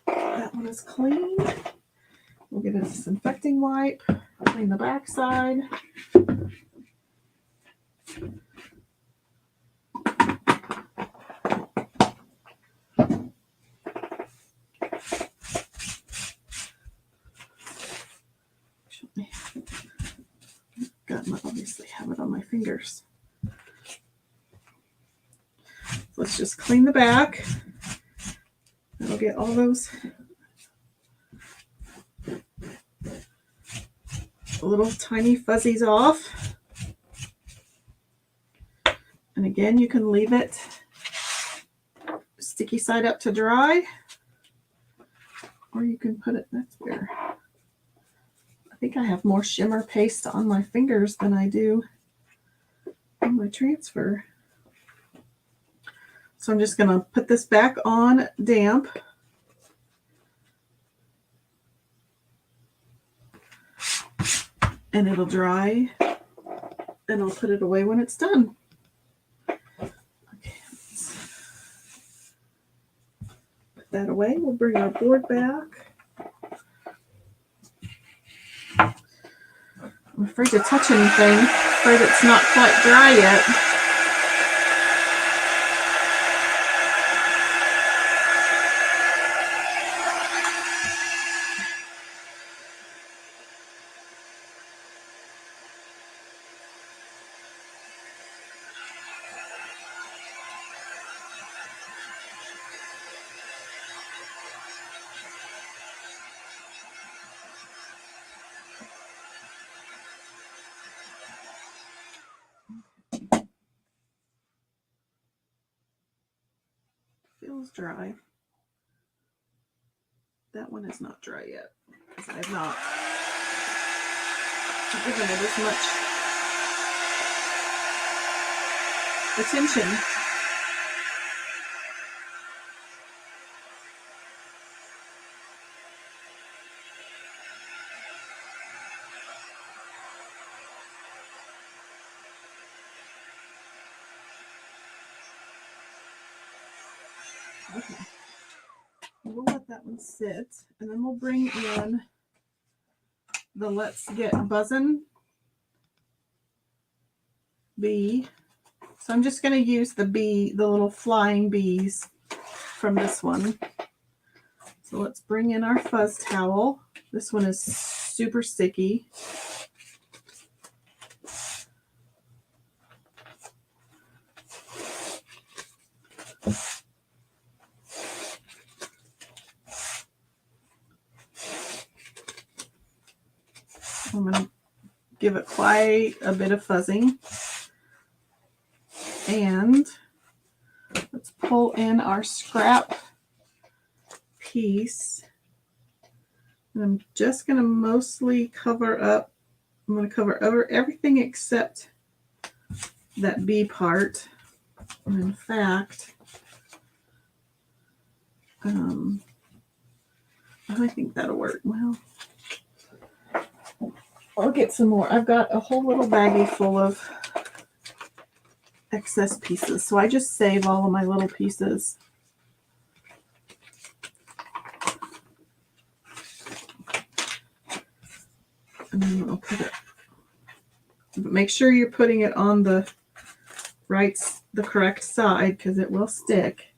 That one is clean. We'll get a disinfecting wipe, clean the back side. Obviously have it on my fingers. Let's just clean the back. That'll get all those little tiny fuzzies off. And again, you can leave it sticky side up to dry, or you can put it, that's where I think I have more shimmer paste on my fingers than I do on my transfer. So I'm just going to put this back on damp. And it'll dry, and I'll put it away when it's done. Okay, put that away. We'll bring our board back. I'm afraid to touch anything. I'm afraid it's not quite dry yet. Feels dry. That one is not dry yet because I have not given it as much attention. Okay. We'll let that one sit, and then we'll bring in the Let's Get Buzzin' bee. So I'm just going to use the little flying bees from this one. So let's bring in our fuzz towel. This one is super sticky. I'm going to give it quite a bit of fuzzing. And let's pull in our scrap piece. And I'm just going to mostly cover up. I'm going to cover over everything except that B part. And in fact, I think that'll work. Well, I'll get some more. I've got a whole little baggie full of excess pieces, so I just save all of my little pieces. And then I'll put it. But make sure you're putting it on the correct side, because it will stick.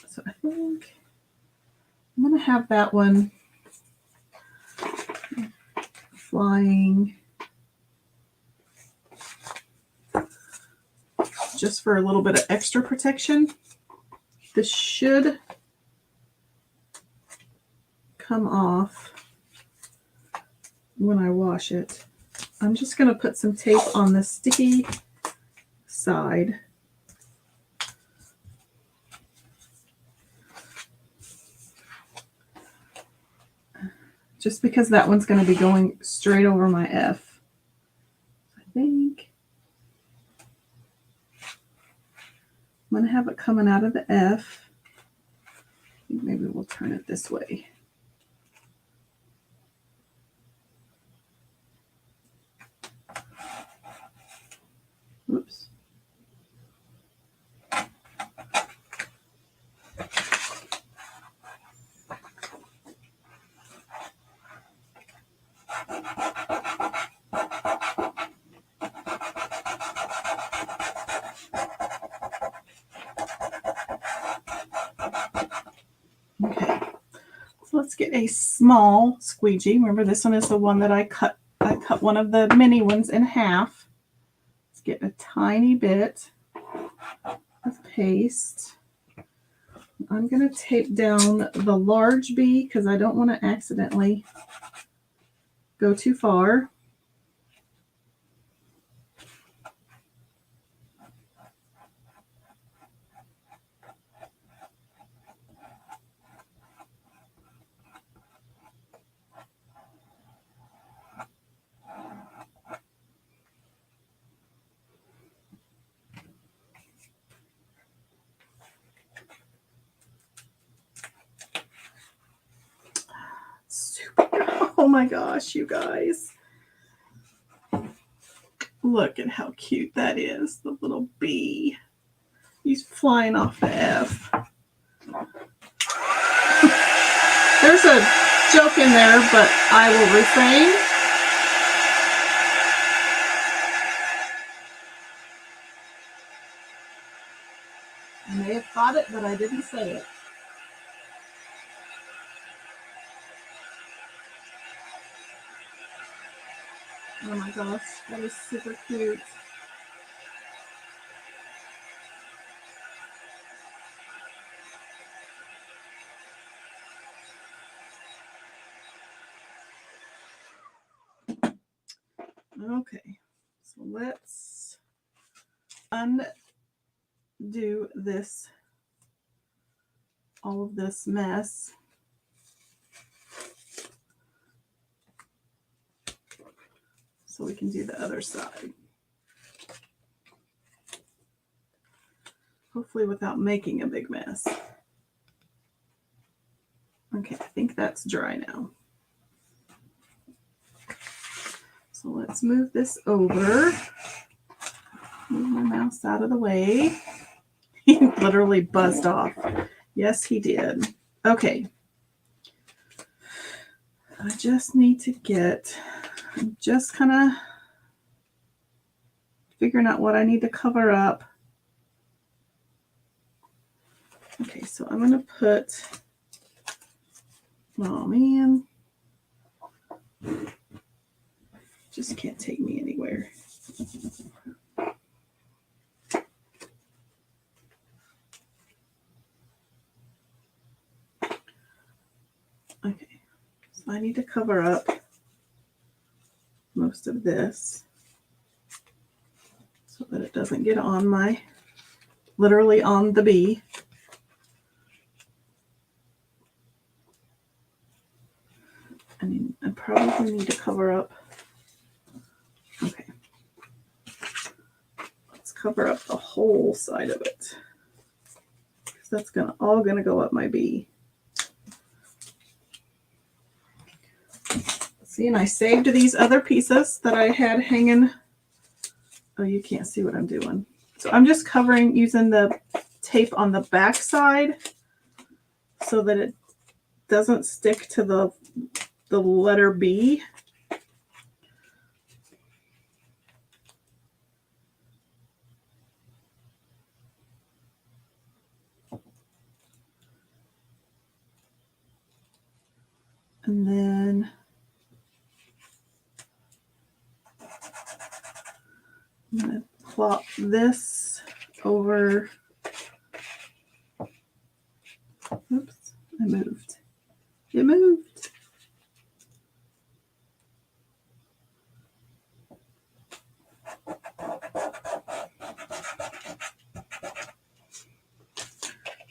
So I think I'm going to have that one flying just for a little bit of extra protection. This should come off when I wash it. I'm just going to put some tape on the sticky side. Just because that one's going to be going straight over my F. I think I'm going to have it coming out of the F. I think maybe we'll turn it this way. Oops. Okay, so let's get a small squeegee. Remember, this one is the one that I cut. I cut one of the mini ones in half. Let's get a tiny bit of paste. I'm going to tape down the large B because I don't want to accidentally go too far. Oh my gosh, you guys. Look at how cute that is, the little bee. He's flying off the F. There's a joke in there, but I will refrain. I may have thought it, but I didn't say it. Oh my gosh, that is super cute. Okay, so let's undo this, all of this mess. So we can do the other side. Hopefully without making a big mess. Okay, I think that's dry now. So let's move this over. Move my mouse out of the way. He literally buzzed off. Yes, he did. Okay. I just need to get, I'm just kind of figuring out what I need to cover up. Okay, so I'm going to put, oh man, just can't take me anywhere. Okay, so I need to cover up most of this so that it doesn't get on my, literally on the bee. And I probably need to cover up. Okay. Let's cover up the whole side of it, because that's all gonna go up my bee. See, and I saved these other pieces that I had hanging. Oh, you can't see what I'm doing. So I'm just covering using the tape on the back side so that it doesn't stick to the letter B. And then I'm going to plop this over. Oops, I moved. It moved.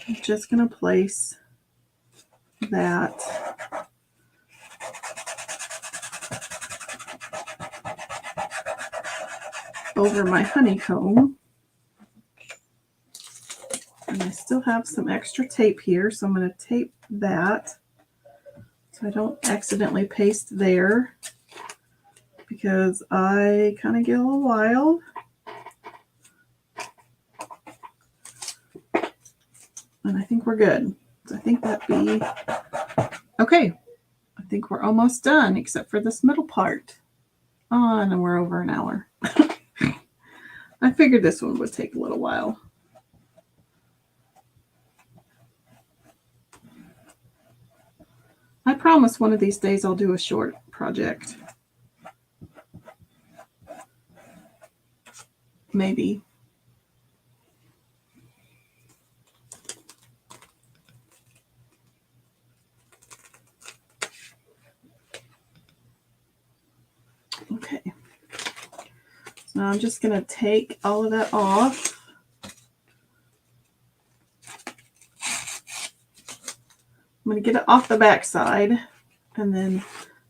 I'm just going to place that over my honeycomb. And I still have some extra tape here, so I'm going to tape that so I don't accidentally paste there, because I kind of get a little wild. And I think we're good. So I think that'd be okay. I think we're almost done, except for this middle part. Oh, and then we're over an hour. I figured this one would take a little while. I promise one of these days I'll do a short project. Maybe. Okay. So now I'm just going to take all of that off. I'm going to get it off the back side, and then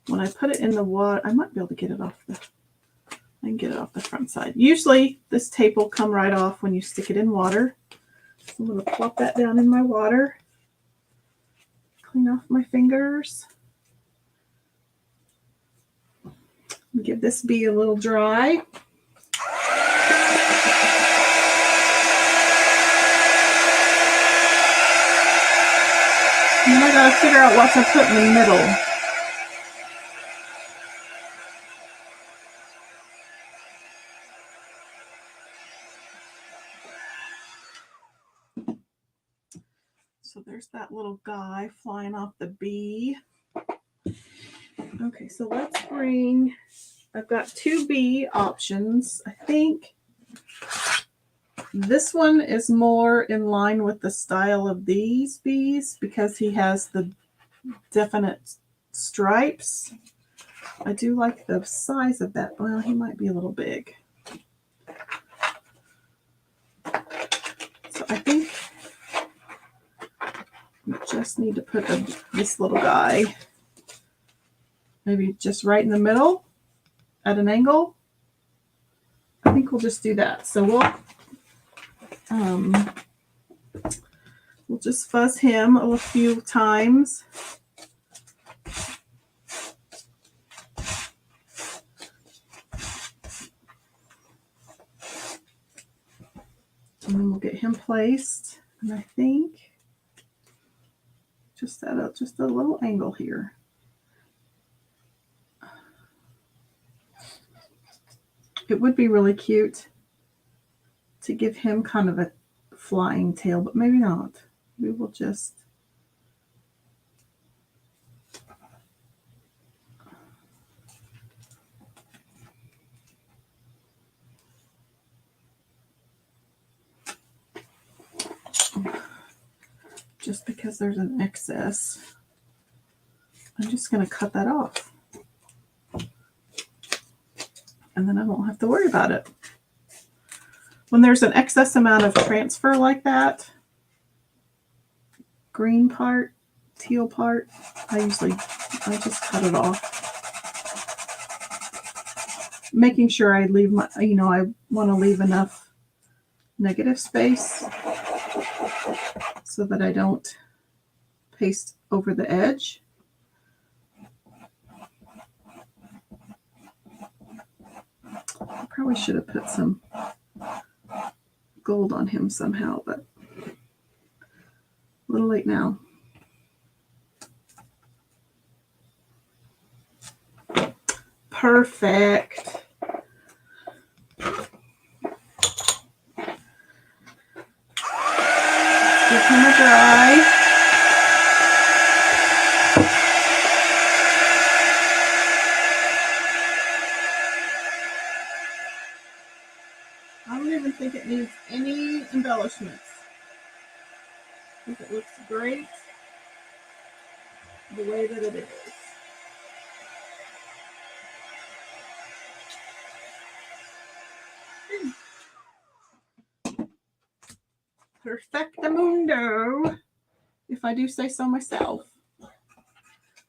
when I put it in the water, I might be able to get it off I can get it off the front side. Usually this tape will come right off when you stick it in water. So I'm going to plop that down in my water. Clean off my fingers. Give this bee a little dry. And I gotta figure out what to put in the middle. So there's that little guy flying off the bee. Okay, so let's bring, I've got 2 bee options. I think this one is more in line with the style of these bees because he has the definite stripes. I do like the size of that. Well, he might be a little big. So I think we just need to put this little guy maybe just right in the middle at an angle. I think we'll just do that. So we'll just fuzz him a few times. And then we'll get him placed. And I think just at a little angle here. It would be really cute to give him kind of a flying tail, but maybe not. We will just because there's an excess, I'm just going to cut that off. and then I won't have to worry about it. When there's an excess amount of transfer like that, green part, teal part, I just cut it off. Making sure I leave my, I want to leave enough negative space so that I don't paste over the edge. I probably should have put some gold on him somehow, but a little late now. Perfect. Give him a dry. I don't even think it needs any embellishments. I think it looks great the way that it is. Perfectamundo, if I do say so myself.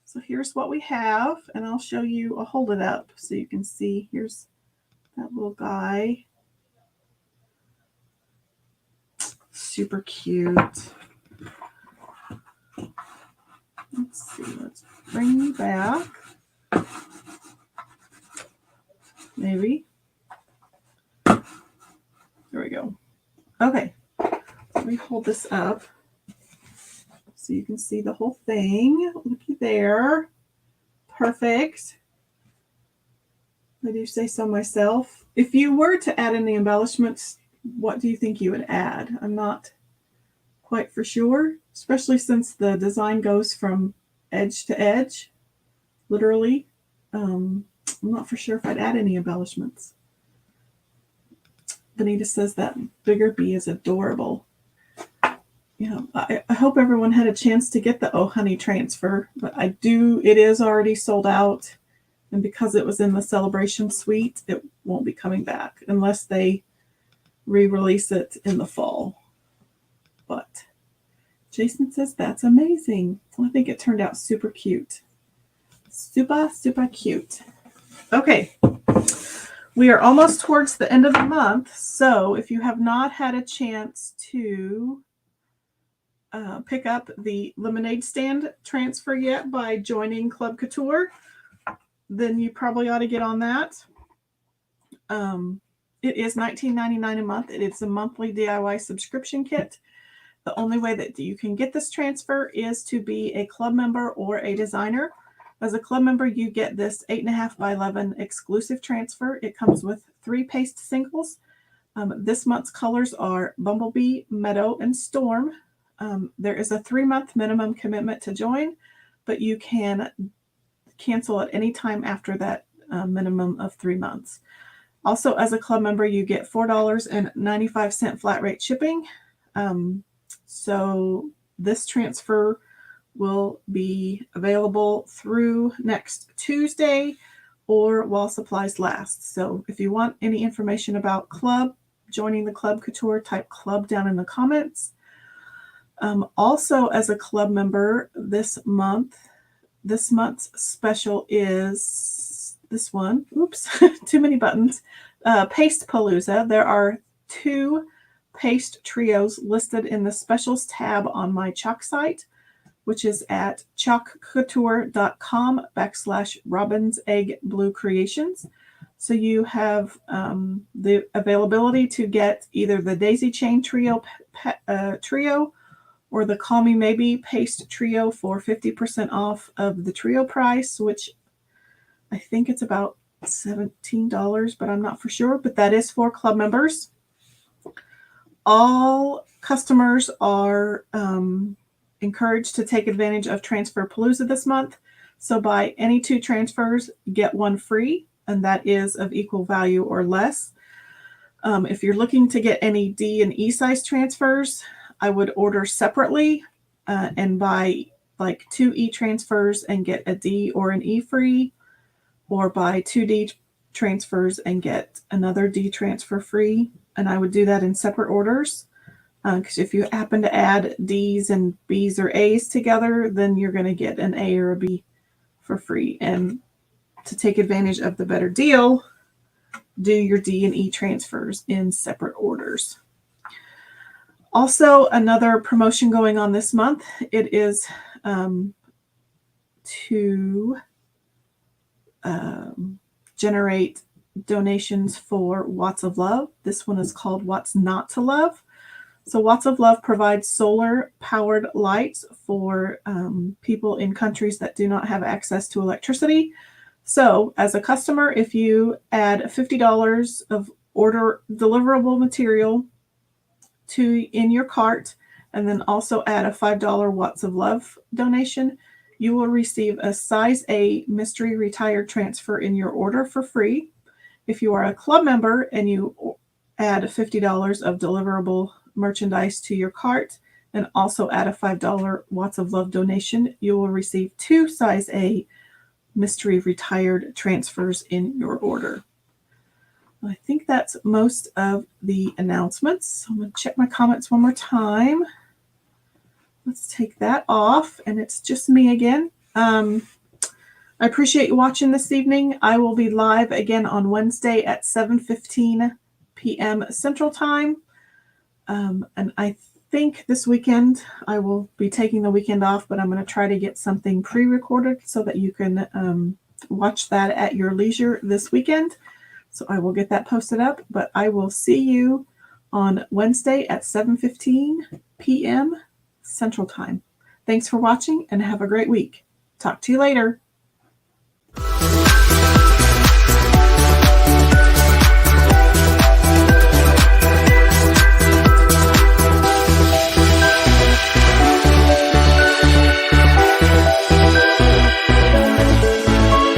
So here's what we have, and I'll show you, I'll hold it up so you can see. Here's that little guy. Super cute. Let's see, let's bring you back. Maybe. There we go. Okay. Let me hold this up so you can see the whole thing. Looky there. Perfect. I do say so myself. If you were to add any embellishments, what do you think you would add? I'm not quite for sure, especially since the design goes from edge to edge, literally. I'm not for sure if I'd add any embellishments. Benita says that bigger bee is adorable. I hope everyone had a chance to get the Oh Honey transfer, but it is already sold out. And because it was in the Celebration Suite, it won't be coming back unless they re-release it in the fall. But Jason says that's amazing. I think it turned out super cute. Super, super cute. Okay. We are almost towards the end of the month. So if you have not had a chance to pick up the lemonade stand transfer yet by joining Club Couture, then you probably ought to get on that. It is $19.99 a month. It is a monthly DIY subscription kit. The only way that you can get this transfer is to be a club member or a designer. As a club member, you get this 8.5 by 11 exclusive transfer. It comes with 3 paste singles. This month's colors are Bumblebee, Meadow, and Storm. There is a 3-month minimum commitment to join, but you can cancel at any time after that minimum of 3 months. Also, as a club member, you get $4.95 flat rate shipping. So this transfer will be available through next Tuesday or while supplies last. So if you want any information about club, joining the Club Couture, type club down in the comments. Also, as a club member this month's special is this one. Oops, too many buttons. Paste Palooza. There are 2 paste trios listed in the specials tab on my chalk site, which is at chalkcouture.com/Robin's Egg Blue Creations. So you have the availability to get either the Daisy Chain trio or the Call Me Maybe paste trio for 50% off of the trio price, which I think it's about $17, but I'm not for sure. But that is for club members. All customers are encouraged to take advantage of Transfer Palooza this month. So buy any 2 transfers, get 1 free, and that is of equal value or less. If you're looking to get any D and E size transfers, I would order separately and buy like 2 E transfers and get a D or an E free, or buy 2 D transfers and get another D transfer free. And I would do that in separate orders, because if you happen to add D's and B's or A's together, then you're going to get an A or a B for free. And to take advantage of the better deal, do your D and E transfers in separate orders. Also, another promotion going on this month, it is to generate donations for Watts of Love. This one is called What's Not to Love. So Watts of Love provides solar-powered lights for people in countries that do not have access to electricity. So as a customer, if you add $50 of order deliverable material in your cart, and then also add a $5 Watts of Love donation, you will receive a size A mystery retired transfer in your order for free. If you are a club member and you add $50 of deliverable merchandise to your cart and also add a $5 Watts of Love donation, you will receive 2 size A mystery retired transfers in your order. I think that's most of the announcements. So I'm going to check my comments one more time. Let's take that off, and it's just me again. I appreciate you watching this evening. I will be live again on Wednesday at 7:15 p.m. Central Time. And I think this weekend I will be taking the weekend off, but I'm going to try to get something pre-recorded so that you can watch that at your leisure this weekend. So I will get that posted up, but I will see you on Wednesday at 7:15 p.m. Central Time. Thanks for watching and have a great week. Talk to you later.